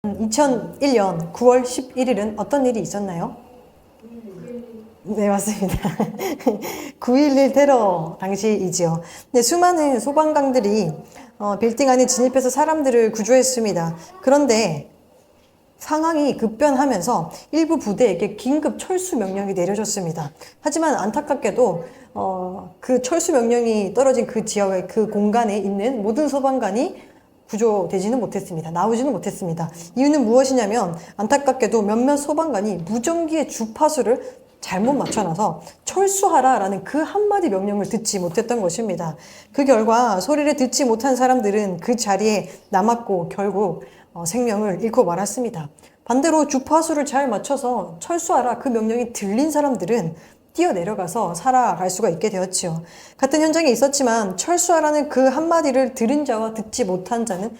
2001년 9월 11일은 어떤 일이 있었나요? 네, 맞습니다. 9.11 테러 당시이지요. 네, 수많은 소방관들이 빌딩 안에 진입해서 사람들을 구조했습니다. 그런데 상황이 급변하면서 일부 부대에게 긴급 철수 명령이 내려졌습니다. 하지만 안타깝게도 그 철수 명령이 떨어진 그 지역의 그 공간에 있는 모든 소방관이 구조되지는 못했습니다. 나오지는 못했습니다. 이유는 무엇이냐면 안타깝게도 몇몇 소방관이 무전기의 주파수를 잘못 맞춰놔서 철수하라라는 그 한마디 명령을 듣지 못했던 것입니다. 그 결과 소리를 듣지 못한 사람들은 그 자리에 남았고 결국 생명을 잃고 말았습니다. 반대로 주파수를 잘 맞춰서 철수하라 그 명령이 들린 사람들은 뛰어내려가서 살아갈 수가 있게 되었지요. 같은 현장에 있었지만 철수하라는 그 한마디를 들은 자와 듣지 못한 자는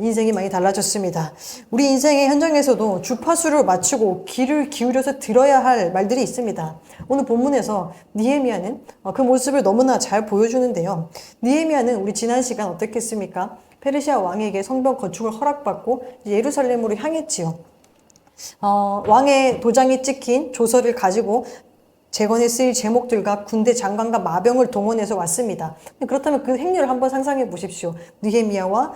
인생이 많이 달라졌습니다. 우리 인생의 현장에서도 주파수를 맞추고 귀를 기울여서 들어야 할 말들이 있습니다. 오늘 본문에서 느헤미야는 그 모습을 너무나 잘 보여주는데요. 느헤미야는 우리 지난 시간 어떻게 했습니까? 페르시아 왕에게 성벽 건축을 허락받고 예루살렘으로 향했지요. 왕의 도장이 찍힌 조서를 가지고 재건에 쓰일 제목들과 군대 장관과 마병을 동원해서 왔습니다. 그렇다면 그 행렬을 한번 상상해 보십시오. 느헤미야와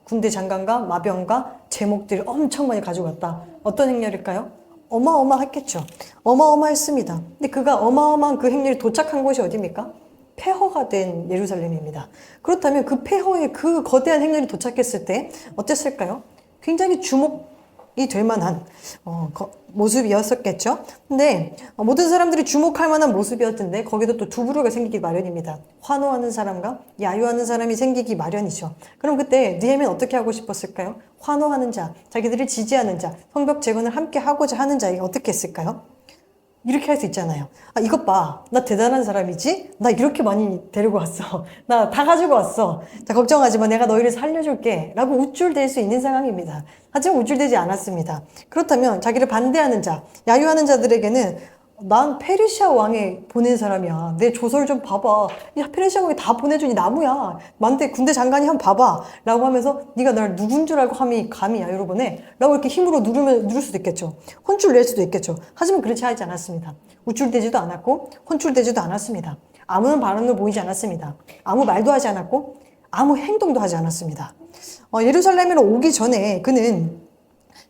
군대 장관과 마병과 제목들을 엄청 많이 가져갔다. 어떤 행렬일까요? 어마어마했겠죠. 어마어마했습니다. 근데 그가 어마어마한 그 행렬이 도착한 곳이 어디입니까? 폐허가 된 예루살렘입니다. 그렇다면 그 폐허의 그 거대한 행렬이 도착했을 때 어땠을까요? 굉장히 주목이 될 만한 모습이었었겠죠. 근데 모든 사람들이 주목할 만한 모습이었던데 거기도 또 두 부류가 생기기 마련입니다. 환호하는 사람과 야유하는 사람이 생기기 마련이죠. 그럼 그때 느헤미야는 어떻게 하고 싶었을까요? 환호하는 자, 자기들을 지지하는 자, 성벽 재건을 함께 하고자 하는 자에게 어떻게 했을까요? 이렇게 할 수 있잖아요. 아, 이것 봐. 나 대단한 사람이지? 나 이렇게 많이 데리고 왔어. 나 다 가지고 왔어. 자, 걱정하지 마. 내가 너희를 살려줄게. 라고 우쭐댈 수 있는 상황입니다. 하지만 우쭐대지 않았습니다. 그렇다면 자기를 반대하는 자, 야유하는 자들에게는 난 페르시아 왕에 보낸 사람이야. 내 조서를 좀 봐봐. 야, 페르시아 왕이 다 보내주니 나무야. 만대 군대 장관이 한번 봐봐. 라고 하면서 네가 날 누군 줄 알고 감히 야유를 보내? 라고 이렇게 힘으로 누를 수도 있겠죠. 혼쭐 낼 수도 있겠죠. 하지만 그렇지 하지 않았습니다. 우쭐대지도 않았고 혼쭐대지도 않았습니다. 아무런 반응을 보이지 않았습니다. 아무 말도 하지 않았고 아무 행동도 하지 않았습니다. 예루살렘으로 오기 전에 그는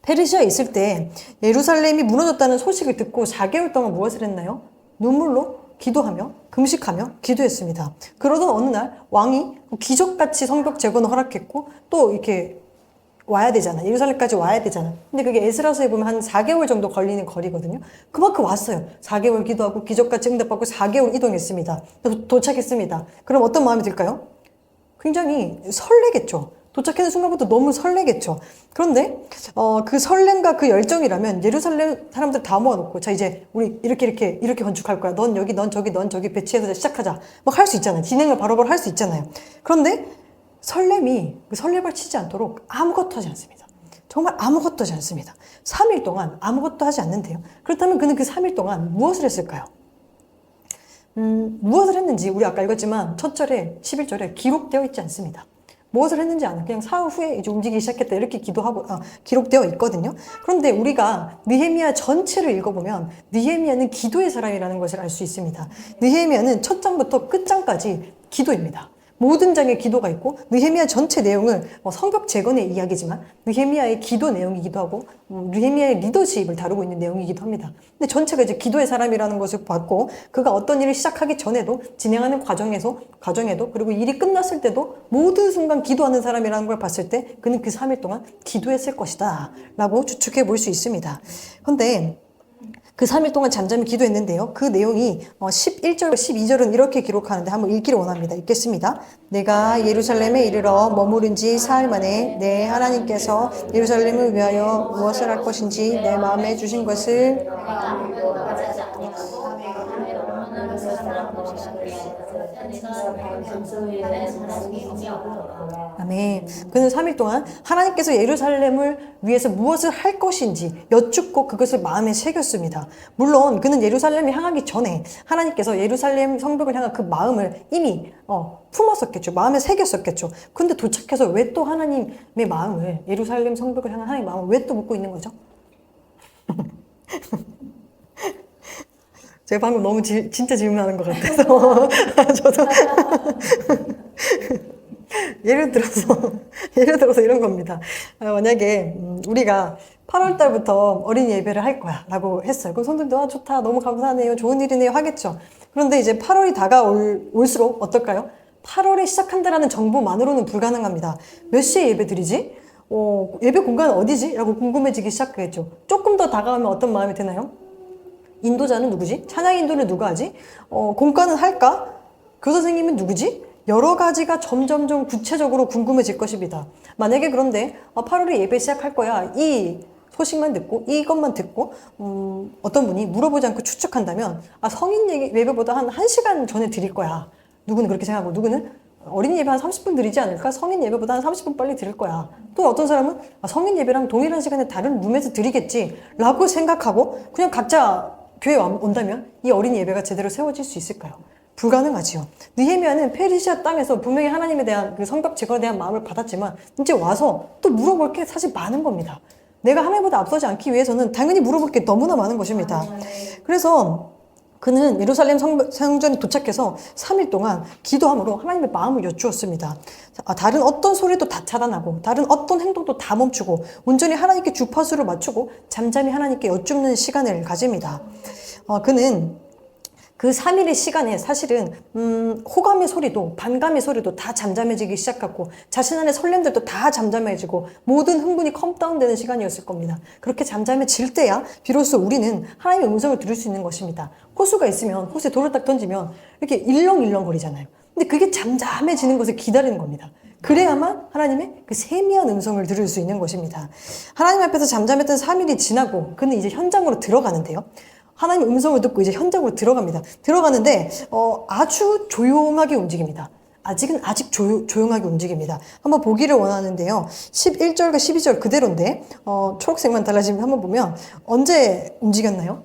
페르시아에 있을 때 예루살렘이 무너졌다는 소식을 듣고 4개월 동안 무엇을 했나요? 눈물로 기도하며 금식하며 기도했습니다. 그러던 어느 날 왕이 기적같이 성벽 재건을 허락했고 또 이렇게 와야 되잖아. 예루살렘까지 와야 되잖아. 근데 그게 에스라서에 보면 한 4개월 정도 걸리는 거리거든요. 그만큼 왔어요. 4개월 기도하고 기적같이 응답받고 4개월 이동했습니다. 도착했습니다. 그럼 어떤 마음이 들까요? 굉장히 설레겠죠. 도착하는 순간부터 너무 설레겠죠. 그런데 그 설렘과 그 열정이라면 예루살렘 사람들 다 모아놓고 자 이제 우리 이렇게 건축할 거야. 넌 여기 넌 저기 배치해서 시작하자. 막 할 수 있잖아요. 진행을 바로바로 할 수 있잖아요. 그런데 설렘이 그 설레발 치지 않도록 아무것도 하지 않습니다. 정말 아무것도 하지 않습니다. 3일 동안 아무것도 하지 않는데요. 그렇다면 그는 그 3일 동안 무엇을 했을까요? 무엇을 했는지 우리 아까 읽었지만 첫 절에 11절에 기록되어 있지 않습니다. 무엇을 했는지 안 그냥 사흘 후에 이제 움직이기 시작했다 이렇게 기록되어 있거든요. 그런데 우리가 느헤미야 전체를 읽어보면 느헤미야는 기도의 사람이라는 것을 알 수 있습니다. 느헤미야는 첫 장부터 끝 장까지 기도입니다. 모든 장에 기도가 있고 느헤미야 전체 내용은 성벽 재건의 이야기지만 느헤미야의 기도 내용이기도 하고 느헤미야의 리더십을 다루고 있는 내용이기도 합니다. 근데 전체가 이제 기도의 사람이라는 것을 봤고 그가 어떤 일을 시작하기 전에도 진행하는 과정에도 그리고 일이 끝났을 때도 모든 순간 기도하는 사람이라는 걸 봤을 때 그는 그 3일 동안 기도했을 것이다 라고 추측해 볼 수 있습니다. 그런데 그 3일 동안 잠잠히 기도했는데요. 그 내용이 11절, 12절은 이렇게 기록하는데 한번 읽기를 원합니다. 읽겠습니다. 내가 예루살렘에 이르러 머무른 지 사흘 만에 내 하나님께서 예루살렘을 위하여 무엇을 할 것인지 내 마음에 주신 것을 아멘. 그는 3일 동안 하나님께서 예루살렘을 위해서 무엇을 할 것인지 여쭙고 그것을 마음에 새겼습니다. 물론 그는 예루살렘을 향하기 전에 하나님께서 예루살렘 성벽을 향한 그 마음을 이미 품었었겠죠. 마음에 새겼었겠죠. 근데 도착해서 왜 또 하나님의 마음을, 예루살렘 성벽을 향한 하나님의 마음을 왜 또 묻고 있는 거죠? 제가 방금 너무 진짜 질문하는 것 같아서 저도 예를 들어서 이런 겁니다. 만약에 우리가 8월 달부터 어린이 예배를 할 거야 라고 했어요. 그럼 손들도 좋다, 너무 감사하네요, 좋은 일이네요 하겠죠. 그런데 이제 8월이 다가올수록 어떨까요? 8월에 시작한다라는 정보만으로는 불가능합니다. 몇 시에 예배 드리지? 예배 공간은 어디지? 라고 궁금해지기 시작하겠죠. 조금 더 다가오면 어떤 마음이 드나요? 인도자는 누구지? 찬양 인도는 누가 하지? 공과는 할까? 교사 선생님은 누구지? 여러 가지가 점점점 구체적으로 궁금해질 것입니다. 만약에 그런데 8월에 예배 시작할 거야, 이 소식만 듣고 이것만 듣고 어떤 분이 물어보지 않고 추측한다면 성인 예배보다 한 1시간 전에 드릴 거야. 누구는 그렇게 생각하고 누구는 어린이 예배 한 30분 드리지 않을까? 성인 예배보다 한 30분 빨리 드릴 거야. 또 어떤 사람은 성인 예배랑 동일한 시간에 다른 룸에서 드리겠지 라고 생각하고 그냥 각자 교회에 온다면 이 어린이 예배가 제대로 세워질 수 있을까요? 불가능하지요. 느헤미야는 페르시아 땅에서 분명히 하나님에 대한 그 성벽 제거에 대한 마음을 받았지만 이제 와서 또 물어볼 게 사실 많은 겁니다. 내가 하나님보다 앞서지 않기 위해서는 당연히 물어볼 게 너무나 많은 것입니다. 그래서 그는 예루살렘 성전에 도착해서 3일 동안 기도함으로 하나님의 마음을 여쭈었습니다. 다른 어떤 소리도 다 차단하고 다른 어떤 행동도 다 멈추고 온전히 하나님께 주파수를 맞추고 잠잠히 하나님께 여쭙는 시간을 가집니다. 그는 그 3일의 시간에 사실은 호감의 소리도 반감의 소리도 다 잠잠해지기 시작했고 자신 안의 설렘들도 다 잠잠해지고 모든 흥분이 컴다운되는 시간이었을 겁니다. 그렇게 잠잠해질 때야 비로소 우리는 하나님의 음성을 들을 수 있는 것입니다. 호수가 있으면 호수에 돌을 딱 던지면 이렇게 일렁일렁 거리잖아요. 근데 그게 잠잠해지는 것을 기다리는 겁니다. 그래야만 하나님의 그 세미한 음성을 들을 수 있는 것입니다. 하나님 앞에서 잠잠했던 3일이 지나고 그는 이제 현장으로 들어가는데요. 하나님의 음성을 듣고 이제 현장으로 들어갑니다. 들어가는데 아주 조용하게 움직입니다. 아직 조용하게 움직입니다. 한번 보기를 원하는데요. 11절과 12절 그대로인데 초록색만 달라지면 한번 보면 언제 움직였나요?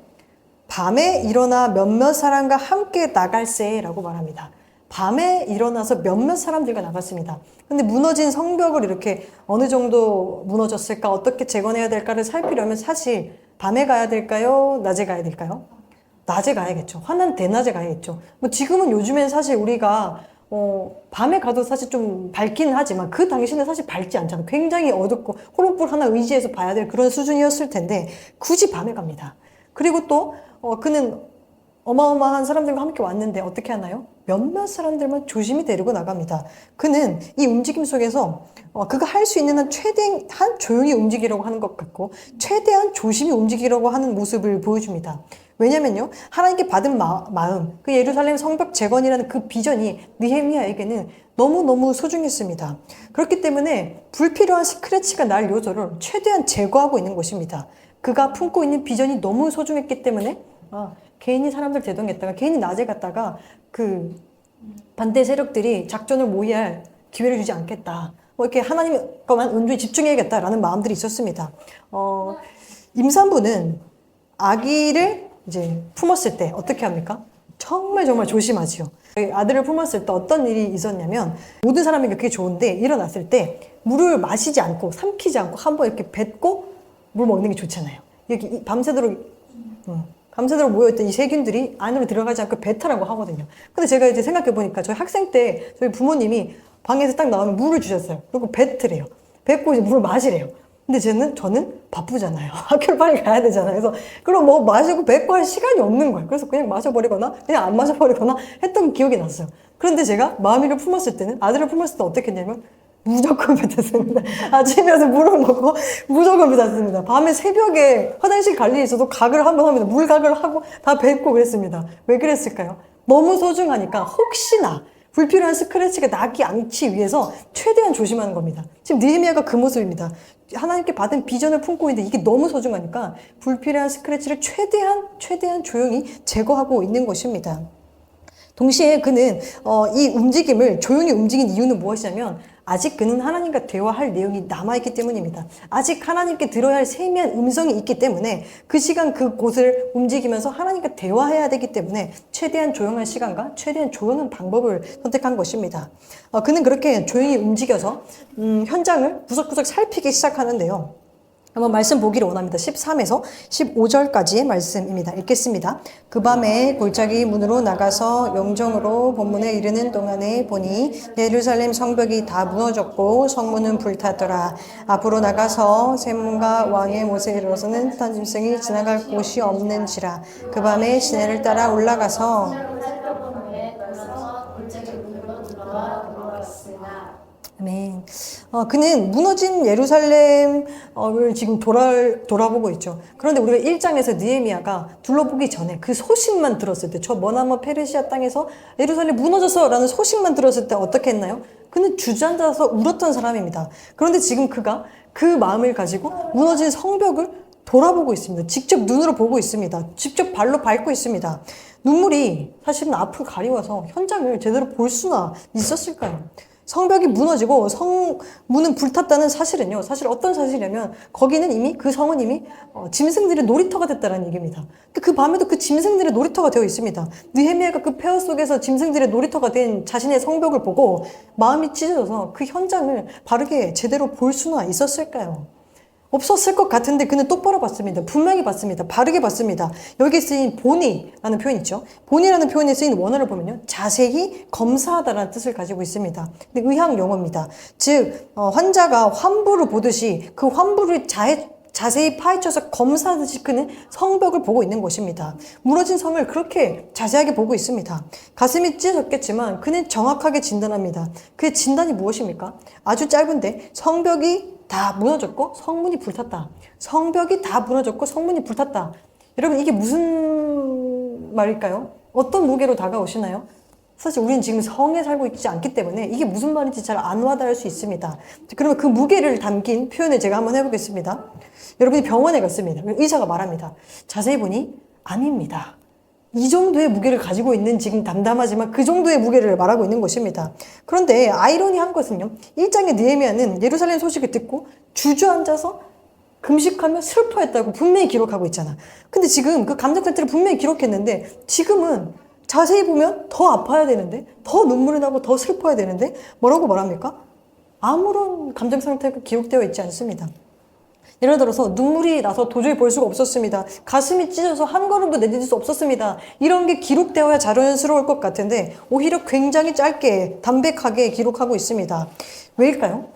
밤에 일어나 몇몇 사람과 함께 나갈세라고 말합니다. 밤에 일어나서 몇몇 사람들과 나갔습니다. 근데 무너진 성벽을 이렇게 어느 정도 무너졌을까, 어떻게 재건해야 될까를 살피려면 사실 밤에 가야 될까요? 낮에 가야 될까요? 낮에 가야겠죠. 환한 대낮에 가야겠죠. 뭐 지금은 요즘엔 사실 우리가 밤에 가도 사실 좀 밝기는 하지만 그 당시는 사실 밝지 않잖아요. 굉장히 어둡고 호롱불 하나 의지해서 봐야 될 그런 수준이었을 텐데 굳이 밤에 갑니다. 그리고 또 그는 어마어마한 사람들과 함께 왔는데 어떻게 하나요? 몇몇 사람들만 조심히 데리고 나갑니다. 그는 이 움직임 속에서 그가 할 수 있는 한 최대한 조용히 움직이려고 하는 것 같고 최대한 조심히 움직이려고 하는 모습을 보여줍니다. 왜냐면요, 하나님께 받은 마음, 그 예루살렘 성벽 재건이라는 그 비전이 느헤미야에게는 너무너무 소중했습니다. 그렇기 때문에 불필요한 스크래치가 날 요소를 최대한 제거하고 있는 것입니다. 그가 품고 있는 비전이 너무 소중했기 때문에 괜히 사람들 대동했다가 괜히 낮에 갔다가 그 반대 세력들이 작전을 모의할 기회를 주지 않겠다. 이렇게 하나님 것만 온전히 집중해야겠다라는 마음들이 있었습니다. 임산부는 아기를 이제 품었을 때 어떻게 합니까? 정말 조심하지요. 아들을 품었을 때 어떤 일이 있었냐면 모든 사람에게 그게 좋은데 일어났을 때 물을 마시지 않고 삼키지 않고 한번 이렇게 뱉고 물 먹는 게 좋잖아요. 이렇게 밤새도록 모여있던 이 세균들이 안으로 들어가지 않고 뱉으라고 하거든요. 근데 제가 이제 생각해보니까 저희 학생 때 저희 부모님이 방에서 딱 나오면 물을 주셨어요. 그리고 뱉으래요. 뱉고 이제 물을 마시래요. 근데 저는 바쁘잖아요. 학교를 빨리 가야 되잖아요. 그래서 그럼 뭐 마시고 뱉고 할 시간이 없는 거예요. 그래서 그냥 마셔버리거나 그냥 안 마셔버리거나 했던 기억이 났어요. 그런데 제가 마음이를 품었을 때는 아들을 품었을 때 어떻게 했냐면 무조건 뱉었습니다. 아침에 와서 물을 먹고 무조건 뱉었습니다. 밤에 새벽에 화장실 갈 일이 있어도 가글 한번 합니다. 물 가글 하고 다 뱉고 그랬습니다. 왜 그랬을까요? 너무 소중하니까 혹시나 불필요한 스크래치가 나지 않기 위해서 최대한 조심하는 겁니다. 지금 느헤미야가 그 모습입니다. 하나님께 받은 비전을 품고 있는데 이게 너무 소중하니까 불필요한 스크래치를 최대한 조용히 제거하고 있는 것입니다. 동시에 그는 이 움직임을 조용히 움직인 이유는 무엇이냐면 아직 그는 하나님과 대화할 내용이 남아있기 때문입니다. 아직 하나님께 들어야 할 세미한 음성이 있기 때문에 그 시간 그곳을 움직이면서 하나님과 대화해야 되기 때문에 최대한 조용한 시간과 최대한 조용한 방법을 선택한 것입니다. 그는 그렇게 조용히 움직여서 현장을 구석구석 살피기 시작하는데요. 한번 말씀 보기를 원합니다. 13에서 15절까지의 말씀입니다. 읽겠습니다. 그 밤에 골짜기 문으로 나가서 영정으로 본문에 이르는 동안에 보니 예루살렘 성벽이 다 무너졌고 성문은 불탔더라. 앞으로 나가서 샘문과 왕의 못에 이르러서는 흩한 짐승이 지나갈 곳이 없는지라. 그 밤에 시내를 따라 올라가서 아멘. 그는 무너진 예루살렘을 지금 돌아보고 있죠. 그런데 우리가 1장에서 느헤미야가 둘러보기 전에 그 소식만 들었을 때, 저 머나먼 페르시아 땅에서 예루살렘 무너졌어 라는 소식만 들었을 때 어떻게 했나요? 그는 주저앉아서 울었던 사람입니다. 그런데 지금 그가 그 마음을 가지고 무너진 성벽을 돌아보고 있습니다. 직접 눈으로 보고 있습니다. 직접 발로 밟고 있습니다. 눈물이 사실은 앞을 가리워서 현장을 제대로 볼 수나 있었을까요? 성벽이 무너지고 성문은 불탔다는 사실은요. 사실 어떤 사실이냐면 거기는 이미 그 성은 이미 짐승들의 놀이터가 됐다는 얘기입니다. 그 밤에도 그 짐승들의 놀이터가 되어 있습니다. 느헤미야가 그 폐허 속에서 짐승들의 놀이터가 된 자신의 성벽을 보고 마음이 찢어져서 그 현장을 바르게 제대로 볼 수나 있었을까요? 없었을 것 같은데 그는 똑바로 봤습니다. 분명히 봤습니다. 바르게 봤습니다. 여기에 쓰인 보니라는 표현 있죠. 보니라는 표현에 쓰인 원어를 보면요. 자세히 검사하다라는 뜻을 가지고 있습니다. 근데 의학 용어입니다. 즉 환자가 환부를 보듯이 그 환부를 자세히 파헤쳐서 검사하듯이 그는 성벽을 보고 있는 것입니다. 무너진 성을 그렇게 자세하게 보고 있습니다. 가슴이 찢어졌겠지만 그는 정확하게 진단합니다. 그의 진단이 무엇입니까? 아주 짧은데 성벽이 다 무너졌고 성문이 불탔다. 성벽이 다 무너졌고 성문이 불탔다. 여러분 이게 무슨 말일까요? 어떤 무게로 다가오시나요? 사실 우리는 지금 성에 살고 있지 않기 때문에 이게 무슨 말인지 잘 안 와닿을 수 있습니다. 그러면 그 무게를 담긴 표현을 제가 한번 해보겠습니다. 여러분이 병원에 갔습니다. 의사가 말합니다. 자세히 보니 암입니다. 이 정도의 무게를 가지고 있는 지금 담담하지만 그 정도의 무게를 말하고 있는 것입니다. 그런데 아이러니한 것은요. 1장의 느헤미야는 예루살렘 소식을 듣고 주저앉아서 금식하며 슬퍼했다고 분명히 기록하고 있잖아. 근데 지금 그 감정 상태를 분명히 기록했는데 지금은 자세히 보면 더 아파야 되는데 더 눈물이 나고 더 슬퍼야 되는데 뭐라고 말합니까? 아무런 감정 상태가 기록되어 있지 않습니다. 예를 들어서 눈물이 나서 도저히 볼 수가 없었습니다. 가슴이 찢어서 한 걸음도 내딛을 수 없었습니다. 이런 게 기록되어야 자연스러울 것 같은데 오히려 굉장히 짧게 담백하게 기록하고 있습니다. 왜일까요?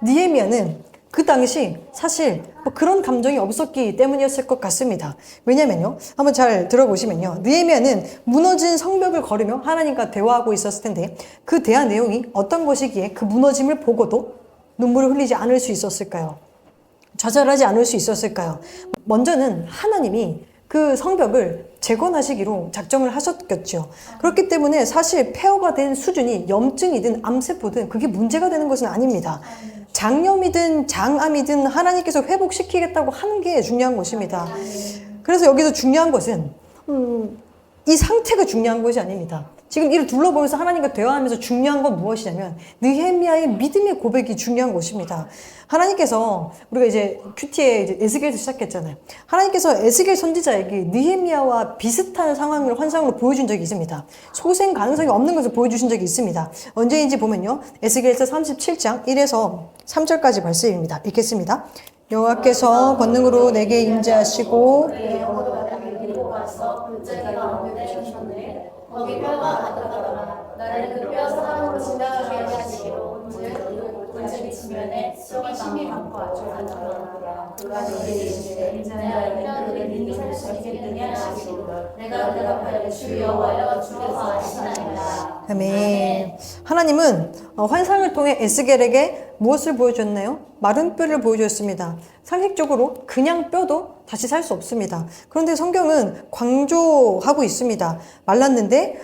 느헤미야는 그 당시 사실 그런 감정이 없었기 때문이었을 것 같습니다. 왜냐면요. 한번 잘 들어보시면요. 느헤미야는 무너진 성벽을 걸으며 하나님과 대화하고 있었을 텐데 그 대화 내용이 어떤 것이기에 그 무너짐을 보고도 눈물을 흘리지 않을 수 있었을까요? 좌절하지 않을 수 있었을까요? 먼저는 하나님이 그 성벽을 재건하시기로 작정을 하셨겠죠. 그렇기 때문에 사실 폐허가 된 수준이 염증이든 암세포든 그게 문제가 되는 것은 아닙니다. 장염이든 장암이든 하나님께서 회복시키겠다고 하는 게 중요한 것입니다. 그래서 여기서 중요한 것은 이 상태가 중요한 것이 아닙니다. 지금 이를 둘러보면서 하나님과 대화하면서 중요한 건 무엇이냐면 느헤미야의 믿음의 고백이 중요한 것입니다. 하나님께서 우리가 이제 큐티에 이제 에스겔에서 시작했잖아요. 하나님께서 에스겔 선지자에게 느헤미야와 비슷한 상황을 환상으로 보여준 적이 있습니다. 소생 가능성이 없는 것을 보여주신 적이 있습니다. 언제인지 보면요. 에스겔서 37장 1에서 3절까지 말씀입니다. 읽겠습니다. 여호와께서 권능으로 내게 임재하시고 거기 뼈가 가득하더라. 나를 그 뼈 사방으로 지나가게 하시기로 문제 미치면에 속이 심히 많고 아주 가득하더라. 그가 내게 이르시되 인자야 내가 그를 능히 살 수 있겠느냐 하시기로 내가 대답하여 주 여호와여 주께서 아시나이다. 아멘. 하나님은 환상을 통해 에스겔에게 무엇을 보여줬나요? 마른 뼈를 보여줬습니다. 상식적으로 그냥 뼈도 다시 살 수 없습니다. 그런데 성경은 강조하고 있습니다. 말랐는데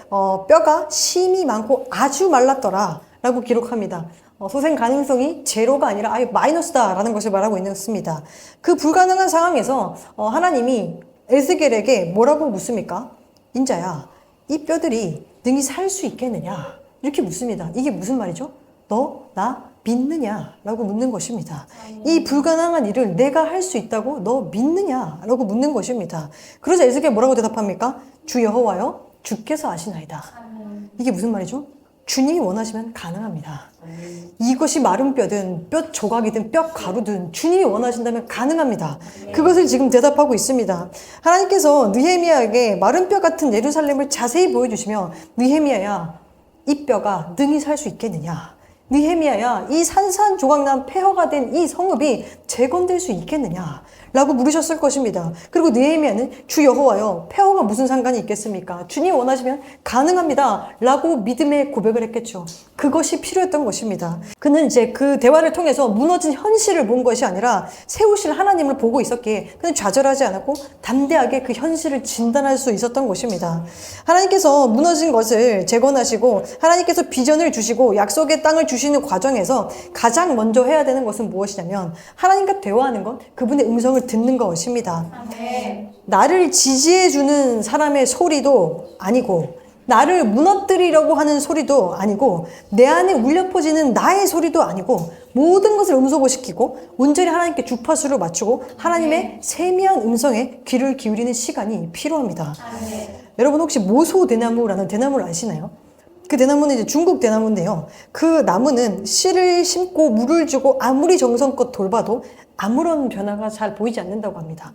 뼈가 심이 많고 아주 말랐더라 라고 기록합니다. 소생 가능성이 제로가 아니라 아예 마이너스다 라는 것을 말하고 있습니다. 그 불가능한 상황에서 하나님이 에스겔에게 뭐라고 묻습니까? 인자야, 이 뼈들이 능히 살 수 있겠느냐? 이렇게 묻습니다. 이게 무슨 말이죠? 너, 나 믿느냐? 라고 묻는 것입니다. 이 불가능한 일을 내가 할 수 있다고 너 믿느냐? 라고 묻는 것입니다. 그러자 에스겔 뭐라고 대답합니까? 주 여호와여, 주께서 아시나이다. 이게 무슨 말이죠? 주님이 원하시면 가능합니다. 이것이 마른 뼈든 뼈 조각이든 뼈 가루든 주님이 원하신다면 가능합니다. 그것을 지금 대답하고 있습니다. 하나님께서 느헤미야에게 마른 뼈 같은 예루살렘을 자세히 보여주시며 느헤미야야, 이 뼈가 능히 살 수 있겠느냐? 느헤미야야, 이 산산조각난 폐허가 된 이 성읍이 재건될 수 있겠느냐? 라고 물으셨을 것입니다. 그리고 느헤미야는 주 여호와여, 폐허가 무슨 상관이 있겠습니까? 주님 원하시면 가능합니다. 라고 믿음의 고백을 했겠죠. 그것이 필요했던 것입니다. 그는 이제 그 대화를 통해서 무너진 현실을 본 것이 아니라 세우실 하나님을 보고 있었기에 그는 좌절하지 않았고 담대하게 그 현실을 진단할 수 있었던 것입니다. 하나님께서 무너진 것을 재건하시고 하나님께서 비전을 주시고 약속의 땅을 주시는 과정에서 가장 먼저 해야 되는 것은 무엇이냐면 하나님과 대화하는 것, 그분의 음성을 듣는 것입니다. 나를 지지해주는 사람의 소리도 아니고 나를 무너뜨리려고 하는 소리도 아니고 내 안에 울려 퍼지는 나의 소리도 아니고 모든 것을 음소거시키고 온전히 하나님께 주파수를 맞추고 하나님의 세미한 음성에 귀를 기울이는 시간이 필요합니다. 여러분 혹시 모소대나무라는 대나무를 아시나요? 그 대나무는 이제 중국 대나무인데요. 그 나무는 씨를 심고 물을 주고 아무리 정성껏 돌봐도 아무런 변화가 잘 보이지 않는다고 합니다.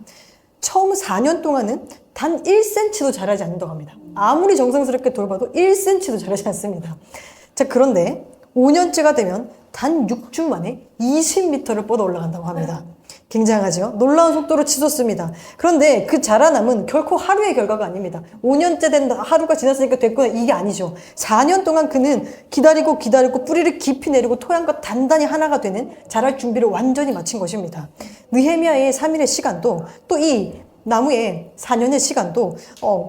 처음 4년 동안은 단 1cm도 자라지 않는다고 합니다. 아무리 정성스럽게 돌봐도 1cm도 자라지 않습니다. 자, 그런데 5년째가 되면 단 6주 만에 20m를 뻗어 올라간다고 합니다. 굉장하죠? 놀라운 속도로 치솟습니다. 그런데 그 자라남은 결코 하루의 결과가 아닙니다. 5년째 된 하루가 지났으니까 됐구나, 이게 아니죠. 4년 동안 그는 기다리고 뿌리를 깊이 내리고 토양과 단단히 하나가 되는 자랄 준비를 완전히 마친 것입니다. 느헤미야의 3일의 시간도 또 이 나무의 4년의 시간도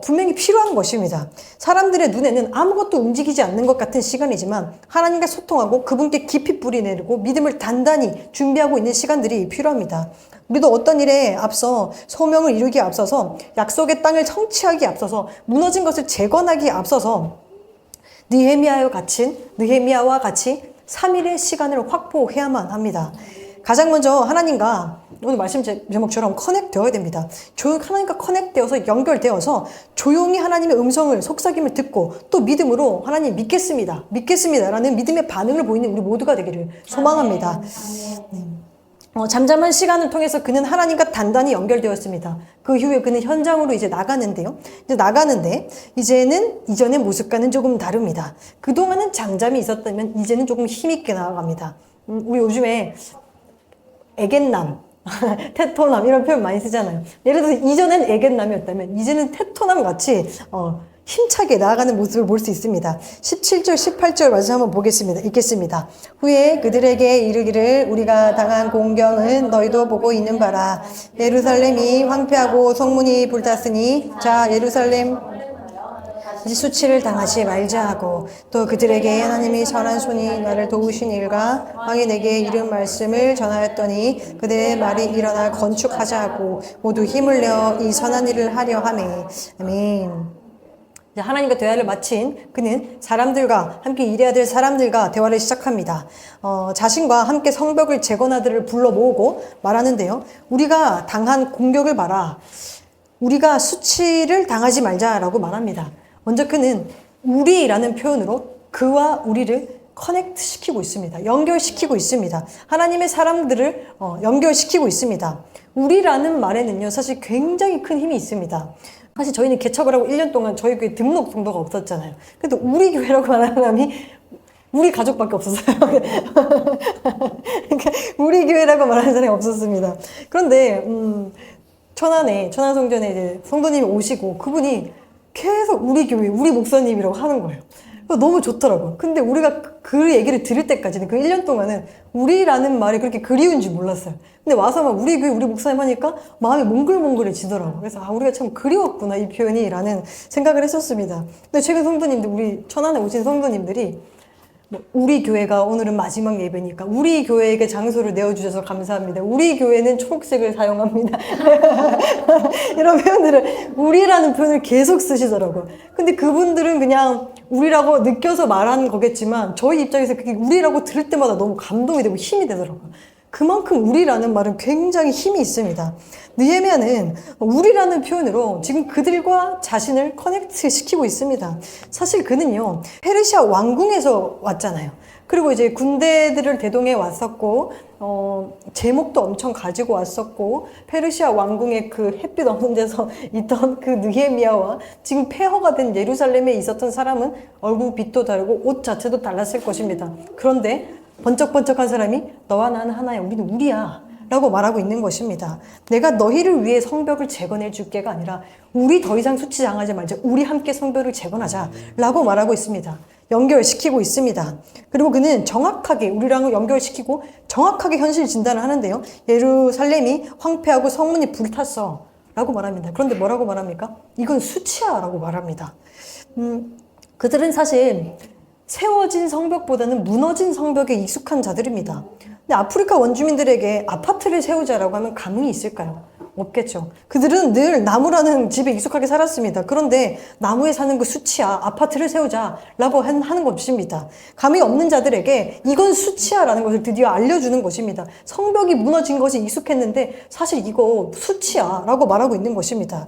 분명히 필요한 것입니다. 사람들의 눈에는 아무것도 움직이지 않는 것 같은 시간이지만 하나님과 소통하고 그분께 깊이 뿌리 내리고 믿음을 단단히 준비하고 있는 시간들이 필요합니다. 우리도 어떤 일에 앞서 소명을 이루기에 앞서서 약속의 땅을 성취하기에 앞서서 무너진 것을 재건하기에 앞서서 느헤미야와 같이 3일의 시간을 확보해야만 합니다. 가장 먼저 하나님과 오늘 말씀 제목처럼 커넥트 되어야 됩니다. 하나님과 커넥트 되어서 연결되어서 조용히 하나님의 음성을 속삭임을 듣고 또 믿음으로 하나님 믿겠습니다 라는 믿음의 반응을 보이는 우리 모두가 되기를 소망합니다. 잠잠한 시간을 통해서 그는 하나님과 단단히 연결되었습니다. 그 이후에 그는 현장으로 이제 나가는데요. 이제는 이전의 모습과는 조금 다릅니다. 그동안은 잠잠이 있었다면 이제는 조금 힘있게 나아갑니다. 우리 요즘에 애견남, 테토남 이런 표현 많이 쓰잖아요. 예를 들어서 이전엔 애견남이었다면 이제는 테토남 같이 힘차게 나아가는 모습을 볼 수 있습니다. 17절, 18절 말씀 한번 보겠습니다. 읽겠습니다. 후에 그들에게 이르기를 우리가 당한 공경은 너희도 보고 있는 바라. 예루살렘이 황폐하고 성문이 불탔으니 자 예루살렘 수치를 당하지 말자 하고 또 그들에게 하나님이 선한 손이 나를 도우신 일과 왕이 내게 이른 말씀을 전하였더니 그들의 말이 일어나 건축하자 하고 모두 힘을 내어 이 선한 일을 하려 하매. 아멘. 하나님과 대화를 마친 그는 사람들과 함께 일해야 될 사람들과 대화를 시작합니다. 자신과 함께 성벽을 재건하들을 불러 모으고 말하는데요. 우리가 당한 공격을 봐라. 우리가 수치를 당하지 말자라고 말합니다. 먼저 그는 우리라는 표현으로 그와 우리를 커넥트 시키고 있습니다. 연결시키고 있습니다. 하나님의 사람들을 연결시키고 있습니다. 우리라는 말에는요, 사실 굉장히 큰 힘이 있습니다. 사실 저희는 개척을 하고 1년 동안 저희 교회 등록 정도가 없었잖아요. 그래도 우리 교회라고 말하는 사람이 우리 가족밖에 없었어요. 그러니까 우리 교회라고 말하는 사람이 없었습니다. 그런데 천안성전에 이제 성도님이 오시고 그분이 계속 우리 교회, 우리 목사님이라고 하는 거예요. 너무 좋더라고요. 근데 우리가 그 얘기를 들을 때까지는 그 1년 동안은 우리라는 말이 그렇게 그리운지 몰랐어요. 근데 와서 막 우리 교회, 우리 목사님 하니까 마음이 몽글몽글해지더라고요. 그래서 우리가 참 그리웠구나, 이 표현이 라는 생각을 했었습니다. 근데 최근 성도님들, 우리 천안에 오신 성도님들이 뭐 우리 교회가 오늘은 마지막 예배니까 우리 교회에게 장소를 내어주셔서 감사합니다. 우리 교회는 초록색을 사용합니다. 이런 표현들을 우리라는 표현을 계속 쓰시더라고요. 근데 그분들은 그냥 우리라고 느껴서 말하는 거겠지만 저희 입장에서 그게 우리라고 들을 때마다 너무 감동이 되고 힘이 되더라고요. 그만큼 우리라는 말은 굉장히 힘이 있습니다. 느헤미야는 우리라는 표현으로 지금 그들과 자신을 커넥트 시키고 있습니다. 사실 그는요, 페르시아 왕궁에서 왔잖아요. 그리고 이제 군대들을 대동해 왔었고, 제목도 엄청 가지고 왔었고, 페르시아 왕궁의 그 햇빛 없는 데서 있던 그 느헤미야와 지금 폐허가 된 예루살렘에 있었던 사람은 얼굴 빛도 다르고 옷 자체도 달랐을 것입니다. 그런데 번쩍번쩍한 사람이 너와 나는 하나야, 우리는 우리야 라고 말하고 있는 것입니다. 내가 너희를 위해 성벽을 재건해 줄게가 아니라 우리 더 이상 수치당하지 말자, 우리 함께 성벽을 재건하자 라고 말하고 있습니다. 연결시키고 있습니다. 그리고 그는 정확하게 우리랑 연결시키고 정확하게 현실 진단을 하는데요. 예루살렘이 황폐하고 성문이 불탔어 라고 말합니다. 그런데 뭐라고 말합니까? 이건 수치야 라고 말합니다. 그들은 사실 세워진 성벽보다는 무너진 성벽에 익숙한 자들입니다. 근데 아프리카 원주민들에게 아파트를 세우자라고 하면 감흥이 있을까요? 없겠죠. 그들은 늘 나무라는 집에 익숙하게 살았습니다. 그런데 나무에 사는 그 수치야, 아파트를 세우자라고 하는 것입니다. 감이 없는 자들에게 이건 수치야라는 것을 드디어 알려주는 것입니다. 성벽이 무너진 것이 익숙했는데 사실 이거 수치야라고 말하고 있는 것입니다.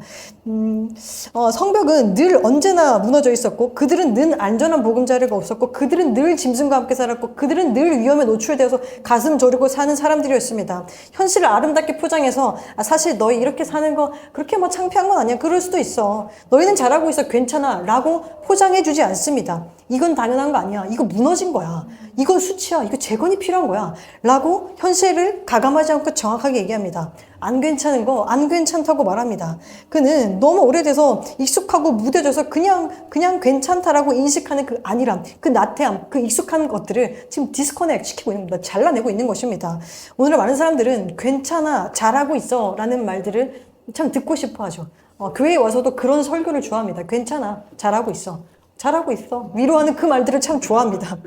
성벽은 늘 언제나 무너져 있었고 그들은 늘 안전한 보금자리가 없었고 그들은 늘 짐승과 함께 살았고 그들은 늘 위험에 노출되어서 가슴 졸이고 사는 사람들이었습니다. 현실을 아름답게 포장해서 사실 너희 이렇게 사는 거 그렇게 뭐 창피한 건 아니야. 그럴 수도 있어. 너희는 잘하고 있어. 괜찮아. 라고 포장해주지 않습니다. 이건 당연한 거 아니야. 이거 무너진 거야. 이건 수치야. 이거 재건이 필요한 거야. 라고 현실을 가감하지 않고 정확하게 얘기합니다. 안 괜찮은 거 안 괜찮다고 말합니다. 그는 너무 오래돼서 익숙하고 무뎌져서 그냥 괜찮다라고 인식하는 그 안일함, 그 나태함, 그 익숙한 것들을 지금 디스커넥트 시키고 있는 겁니다. 잘라내고 있는 것입니다. 오늘 많은 사람들은 괜찮아, 잘하고 있어 라는 말들을 참 듣고 싶어 하죠. 교회에 와서도 그런 설교를 좋아합니다. 괜찮아, 잘하고 있어. 잘하고 있어. 위로하는 그 말들을 참 좋아합니다.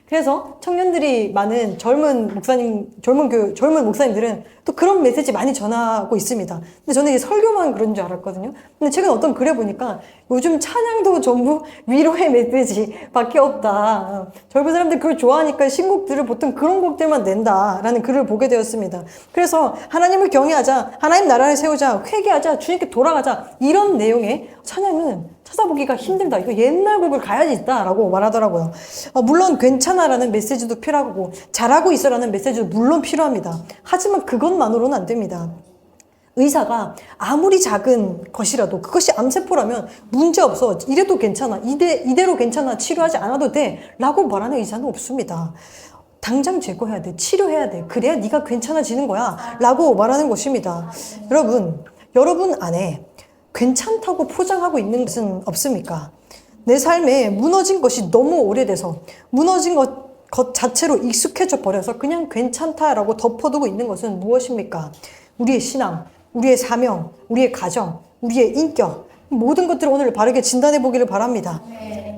그래서 청년들이 많은 젊은 목사님들은 또 그런 메시지 많이 전하고 있습니다. 근데 저는 이 설교만 그런 줄 알았거든요. 근데 최근에 어떤 글에 보니까 요즘 찬양도 전부 위로의 메시지밖에 없다. 젊은 사람들 그걸 좋아하니까 신곡들을 보통 그런 곡들만 낸다라는 글을 보게 되었습니다. 그래서 하나님을 경외하자, 하나님 나라를 세우자, 회개하자, 주님께 돌아가자 이런 내용의 찬양은 찾아보기가 힘들다. 이거 옛날 곡을 가야지 있다라고 말하더라고요. 물론 괜찮아라는 메시지도 필요하고 잘하고 있어라는 메시지도 물론 필요합니다. 하지만 그것만으로는 안 됩니다. 의사가 아무리 작은 것이라도 그것이 암세포라면 문제없어. 이래도 괜찮아. 이대로 괜찮아. 치료하지 않아도 돼. 라고 말하는 의사는 없습니다. 당장 제거해야 돼. 치료해야 돼. 그래야 네가 괜찮아지는 거야. 라고 말하는 것입니다. 여러분 안에 괜찮다고 포장하고 있는 것은 없습니까? 내 삶에 무너진 것이 너무 오래돼서 무너진 것 자체로 익숙해져 버려서 그냥 괜찮다라고 덮어두고 있는 것은 무엇입니까? 우리의 신앙, 우리의 사명, 우리의 가정, 우리의 인격 모든 것들을 오늘 바르게 진단해 보기를 바랍니다.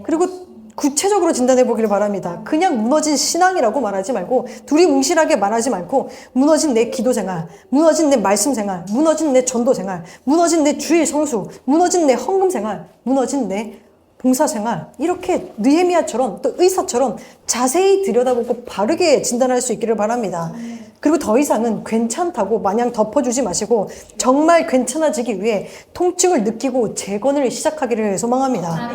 그리고 구체적으로 진단해 보기를 바랍니다. 그냥 무너진 신앙이라고 말하지 말고 두리뭉실하게 말하지 말고 무너진 내 기도 생활, 무너진 내 말씀 생활, 무너진 내 전도 생활, 무너진 내 주일 성수, 무너진 내 헌금 생활, 무너진 내 봉사 생활 이렇게 느헤미야처럼 또 의사처럼 자세히 들여다보고 바르게 진단할 수 있기를 바랍니다. 그리고 더 이상은 괜찮다고 마냥 덮어주지 마시고 정말 괜찮아지기 위해 통증을 느끼고 재건을 시작하기를 소망합니다.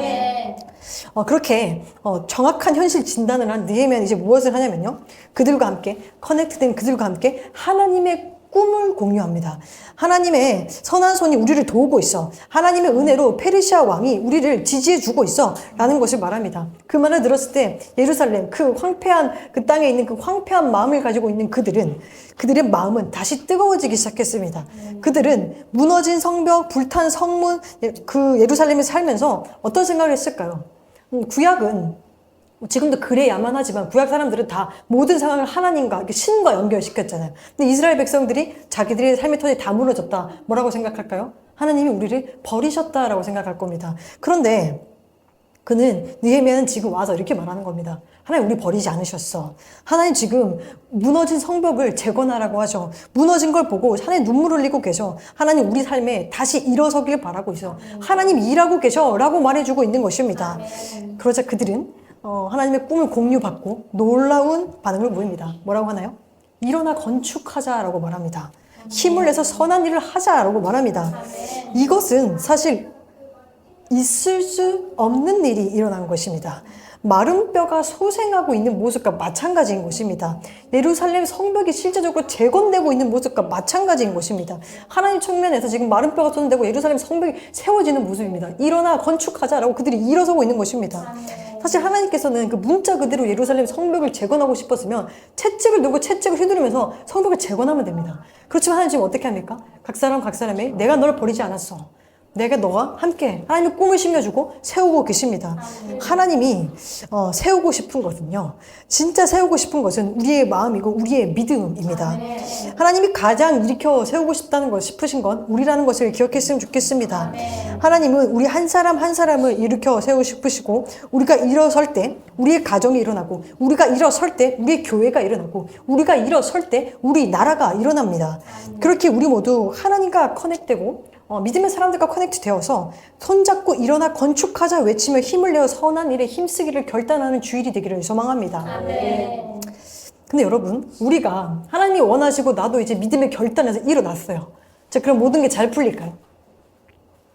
그렇게 정확한 현실 진단을 한 느헤미야는 이제 무엇을 하냐면요. 그들과 함께 커넥트된 그들과 함께 하나님의 꿈을 공유합니다. 하나님의 선한 손이 우리를 도우고 있어. 하나님의 은혜로 페르시아 왕이 우리를 지지해주고 있어. 라는 것을 말합니다. 그 말을 들었을 때 예루살렘, 그 황폐한 그 땅에 있는 그 황폐한 마음을 가지고 있는 그들의 마음은 다시 뜨거워지기 시작했습니다. 그들은 무너진 성벽, 불탄 성문, 그 예루살렘에 살면서 어떤 생각을 했을까요? 구약은 지금도 그래야만 하지만 구약 사람들은 다 모든 상황을 하나님과 신과 연결시켰잖아요. 근데 이스라엘 백성들이 자기들의 삶의 터전이 다 무너졌다. 뭐라고 생각할까요? 하나님이 우리를 버리셨다라고 생각할 겁니다. 그런데 느헤미야는 지금 와서 이렇게 말하는 겁니다. 하나님 우리 버리지 않으셨어. 하나님 지금 무너진 성벽을 재건하라고 하죠. 무너진 걸 보고 하나님 눈물 흘리고 계셔. 하나님 우리 삶에 다시 일어서길 바라고 있어. 하나님 일하고 계셔 라고 말해주고 있는 것입니다. 그러자 그들은 하나님의 꿈을 공유받고 놀라운 반응을 보입니다. 뭐라고 하나요? 일어나 건축하자라고 말합니다. 힘을 내서 선한 일을 하자라고 말합니다. 이것은 사실 있을 수 없는 일이 일어난 것입니다. 마른 뼈가 소생하고 있는 모습과 마찬가지인 것입니다. 예루살렘 성벽이 실제적으로 재건되고 있는 모습과 마찬가지인 것입니다. 하나님 측면에서 지금 마른 뼈가 쏟아내고 예루살렘 성벽이 세워지는 모습입니다. 일어나 건축하자라고 그들이 일어서고 있는 것입니다. 사실 하나님께서는 그 문자 그대로 예루살렘 성벽을 재건하고 싶었으면 채찍을 들고 채찍을 휘두르면서 성벽을 재건하면 됩니다. 그렇지만 하나님 지금 어떻게 합니까? 각 사람의 내가 널 버리지 않았어. 내가 너와 함께 하나님의 꿈을 심겨주고 세우고 계십니다. 하나님이 세우고 싶은 것은요. 진짜 세우고 싶은 것은 우리의 마음이고 우리의 믿음입니다. 하나님이 가장 일으켜 세우고 싶다는 것 싶으신 건 우리라는 것을 기억했으면 좋겠습니다. 하나님은 우리 한 사람 한 사람을 일으켜 세우고 싶으시고 우리가 일어설 때 우리의 가정이 일어나고 우리가 일어설 때 우리의 교회가 일어나고 우리가 일어설 때 우리 나라가 일어납니다. 그렇게 우리 모두 하나님과 커넥되고 믿음의 사람들과 커넥트 되어서 손잡고 일어나 건축하자 외치며 힘을 내어 선한 일에 힘쓰기를 결단하는 주일이 되기를 소망합니다. 아멘. 근데 여러분, 우리가 하나님이 원하시고 나도 이제 믿음의 결단에서 일어났어요. 자, 그럼 모든 게 잘 풀릴까요?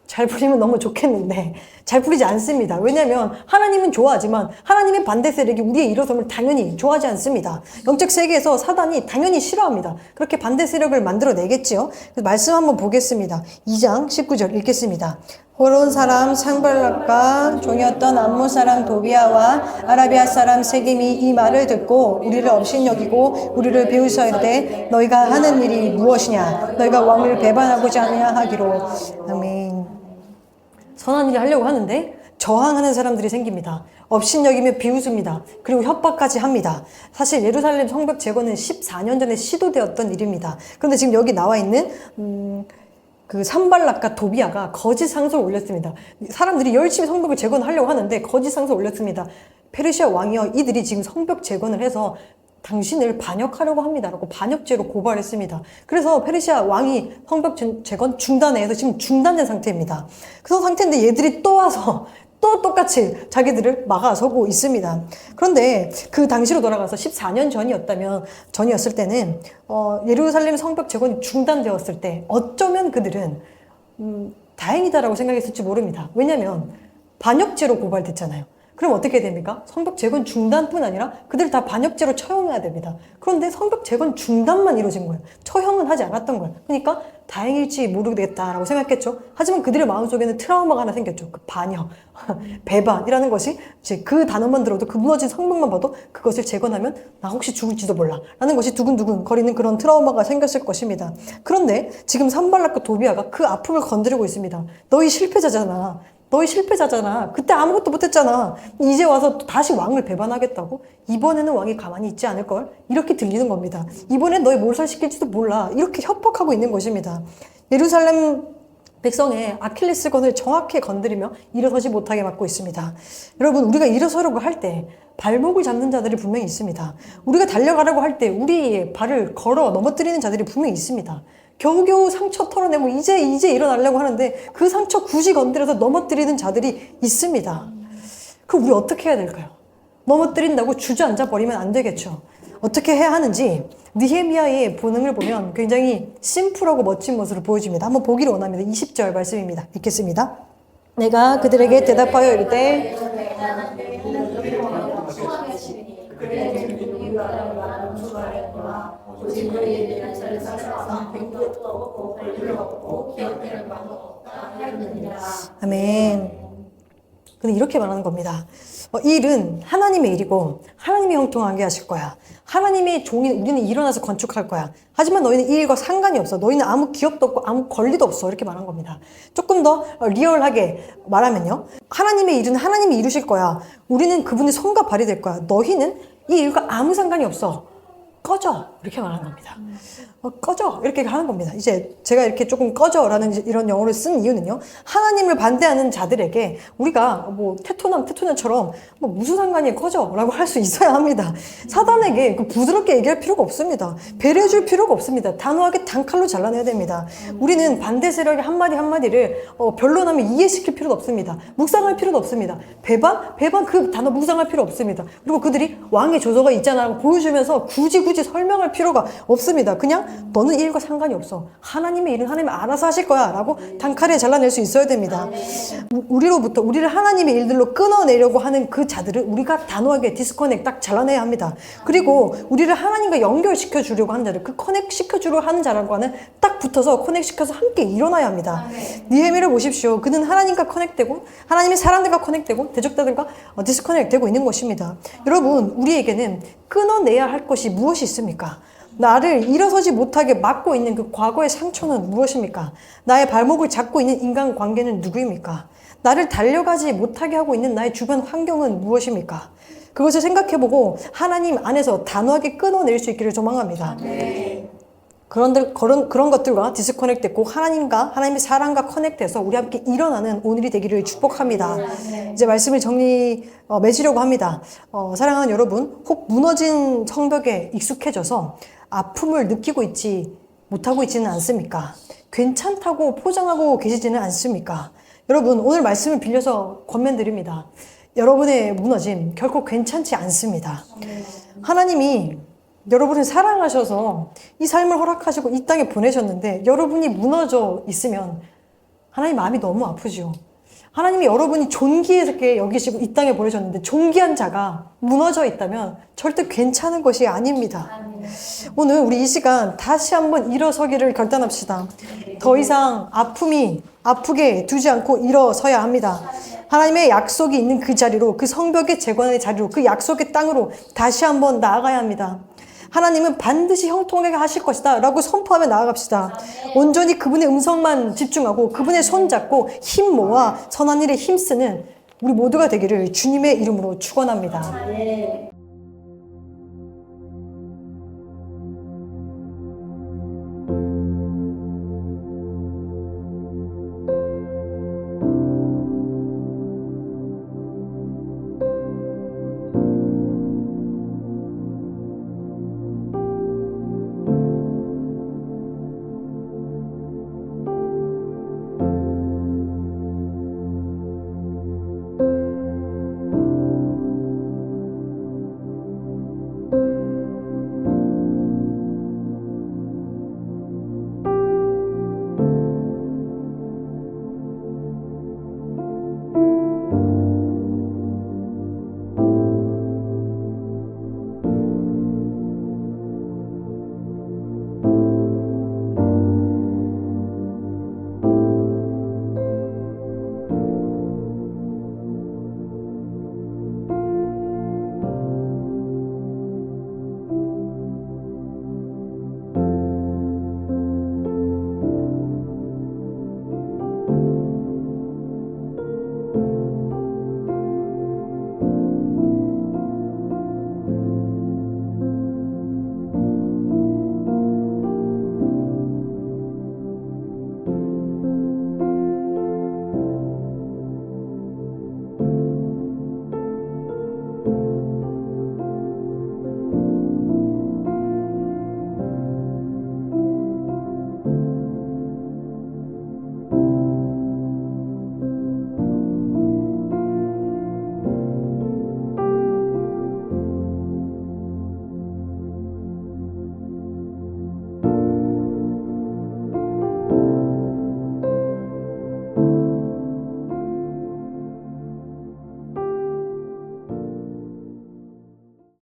잘 풀리면 너무 좋겠는데 잘 풀리지 않습니다. 왜냐하면 하나님은 좋아하지만 하나님의 반대 세력이 우리의 일어섬을 당연히 좋아하지 않습니다. 영적 세계에서 사단이 당연히 싫어합니다. 그렇게 반대 세력을 만들어내겠지요. 그래서 말씀 한번 보겠습니다. 2장 19절 읽겠습니다. 호론 사람 상발락과 종이었던 암몬 사람 도비아와 아라비아 사람 세겜이 이 말을 듣고 우리를 업신여기고 우리를 비웃어 이르되 너희가 하는 일이 무엇이냐 너희가 왕을 배반하고자 하느냐 하기로. 아멘. 선한 일을 하려고 하는데 저항하는 사람들이 생깁니다. 업신여기며 비웃습니다. 그리고 협박까지 합니다. 사실 예루살렘 성벽 재건은 14년 전에 시도되었던 일입니다. 그런데 지금 여기 나와 있는 그 산발락과 도비아가 거짓 상소를 올렸습니다. 사람들이 열심히 성벽을 재건하려고 하는데 거짓 상소를 올렸습니다. 페르시아 왕이여 이들이 지금 성벽 재건을 해서 당신을 반역하려고 합니다라고 반역죄로 고발했습니다. 그래서 페르시아 왕이 성벽 재건 중단에 해서 지금 중단된 상태입니다. 그런 상태인데 얘들이 또 와서 또 똑같이 자기들을 막아서고 있습니다. 그런데 그 당시로 돌아가서 14년 전이었을 때는 예루살렘 성벽 재건이 중단되었을 때 어쩌면 그들은 다행이다라고 생각했을지 모릅니다. 왜냐하면 반역죄로 고발됐잖아요. 그럼 어떻게 됩니까? 성벽 재건 중단뿐 아니라 그들 다 반역죄로 처형해야 됩니다. 그런데 성벽 재건 중단만 이루어진 거예요. 처형은 하지 않았던 거예요. 그러니까 다행일지 모르겠다라고 생각했죠. 하지만 그들의 마음속에는 트라우마가 하나 생겼죠. 그 반역, 배반이라는 것이 이제 그 단어만 들어도 그 무너진 성벽만 봐도 그것을 재건하면 나 혹시 죽을지도 몰라 라는 것이 두근두근 거리는 그런 트라우마가 생겼을 것입니다. 그런데 지금 산발락과 도비아가 그 아픔을 건드리고 있습니다. 너희 실패자잖아. 그때 아무것도 못했잖아. 이제 와서 또 다시 왕을 배반하겠다고? 이번에는 왕이 가만히 있지 않을걸? 이렇게 들리는 겁니다. 이번엔 너희 몰살시킬지도 몰라. 이렇게 협박하고 있는 것입니다. 예루살렘 백성의 아킬레스건을 정확히 건드리며 일어서지 못하게 막고 있습니다. 여러분, 우리가 일어서려고 할 때 발목을 잡는 자들이 분명히 있습니다. 우리가 달려가려고 할 때 우리의 발을 걸어 넘어뜨리는 자들이 분명히 있습니다. 겨우겨우 상처 털어내고 이제 일어나려고 하는데 그 상처 굳이 건드려서 넘어뜨리는 자들이 있습니다. 그럼 우리 어떻게 해야 될까요? 넘어뜨린다고 주저앉아 버리면 안 되겠죠. 어떻게 해야 하는지 느헤미야의 본능을 보면 굉장히 심플하고 멋진 모습을 보여줍니다. 한번 보기를 원합니다. 20절 말씀입니다. 읽겠습니다. 내가 그들에게 대답하여 이르되 아멘. 근데 이렇게 말하는 겁니다. 이 일은 하나님의 일이고 하나님이 형통하게 하실 거야. 하나님의 종인 우리는 일어나서 건축할 거야. 하지만 너희는 이 일과 상관이 없어. 너희는 아무 기업도 없고 아무 권리도 없어. 이렇게 말한 겁니다. 조금 더 리얼하게 말하면요. 하나님의 일은 하나님이 이루실 거야. 우리는 그분의 손과 발이 될 거야. 너희는 이 일과 아무 상관이 없어. 꺼져 이렇게 말하는 겁니다. 꺼져 이렇게 하는 겁니다. 이제 제가 이렇게 조금 꺼져라는 이런 영어를 쓴 이유는요. 하나님을 반대하는 자들에게 우리가 뭐 테토남처럼 뭐 무슨 상관이야 꺼져라고 할 수 있어야 합니다. 사단에게 부드럽게 얘기할 필요가 없습니다. 배려해줄 필요가 없습니다. 단호하게 단칼로 잘라내야 됩니다. 우리는 반대 세력의 한마디 한마디를 변론하면 이해시킬 필요도 없습니다. 묵상할 필요도 없습니다. 배반 그 단어 묵상할 필요 없습니다. 그리고 그들이 왕의 조서가 있잖아 보여주면서 굳이 설명할 필요가 없습니다. 그냥 너는 이 일과 상관이 없어. 하나님의 일은 하나님이 알아서 하실 거야 라고 단칼에 잘라낼 수 있어야 됩니다. 우리를 하나님의 일들로 끊어내려고 하는 그 자들을 우리가 단호하게 디스커넥 딱 잘라내야 합니다. 그리고 우리를 하나님과 연결시켜 주려고 하는 자들, 그 커넥 시켜주려 하는 자랑과는 딱 붙어서 커넥 시켜서 함께 일어나야 합니다. 느헤미야를 보십시오. 그는 하나님과 커넥되고 하나님의 사람들과 커넥되고 대적자들과 디스커넥되고 있는 것입니다. 여러분, 우리에게는 끊어내야 할 것이 무엇이 있습니까? 나를 일어서지 못하게 막고 있는 그 과거의 상처는 무엇입니까? 나의 발목을 잡고 있는 인간관계는 누구입니까? 나를 달려가지 못하게 하고 있는 나의 주변 환경은 무엇입니까? 그것을 생각해보고 하나님 안에서 단호하게 끊어낼 수 있기를 소망합니다. 그런 것들과 디스커넥 됐고 하나님과 하나님의 사랑과 커넥돼서 우리 함께 일어나는 오늘이 되기를 축복합니다. 이제 말씀을 맺으려고 합니다. 사랑하는 여러분, 혹 무너진 성벽에 익숙해져서 아픔을 느끼고 못하고 있지는 않습니까? 괜찮다고 포장하고 계시지는 않습니까? 여러분, 오늘 말씀을 빌려서 권면드립니다. 여러분의 무너짐 결코 괜찮지 않습니다. 하나님이 여러분을 사랑하셔서 이 삶을 허락하시고 이 땅에 보내셨는데 여러분이 무너져 있으면 하나님 마음이 너무 아프죠. 하나님이 여러분이 존귀하게 여기시고 이 땅에 보내셨는데 존귀한 자가 무너져 있다면 절대 괜찮은 것이 아닙니다. 오늘 우리 이 시간 다시 한번 일어서기를 결단합시다. 더 이상 아프게 두지 않고 일어서야 합니다. 하나님의 약속이 있는 그 자리로, 그 성벽의 재건의 자리로, 그 약속의 땅으로 다시 한번 나아가야 합니다. 하나님은 반드시 형통하게 하실 것이다 라고 선포하며 나아갑시다. 온전히 그분의 음성만 집중하고 그분의 손 잡고 힘 모아 선한 일에 힘쓰는 우리 모두가 되기를 주님의 이름으로 축원합니다.